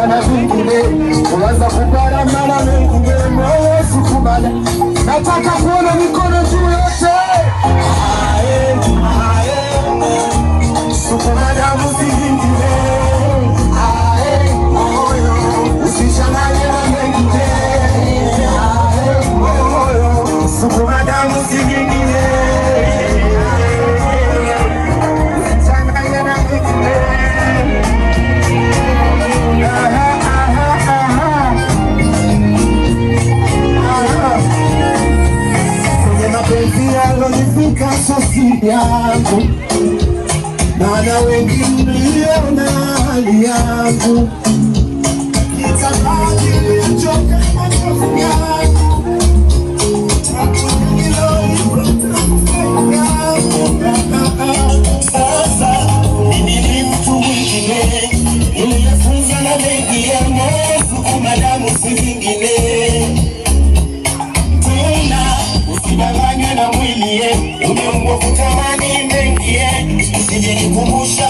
na vingine, kuanza kuparama na mengine, moyo sukumana, nataka kuona mikono juu yote. Ae, sukumana muzingine, ae, moyo, usishangane na mengine, ae, moyo, sukumana muzingine. Nifika sasi yangu na wengi mliona hali yangu, nitakaji nilichoka machozi yangu, sasa mimi ni mtu mwingine, niliyefunza na mengi ya moyo, sukuma damu si vingine. Usidanganywe na mwili, umeumbwa kutamani mengi, usije nikumbusha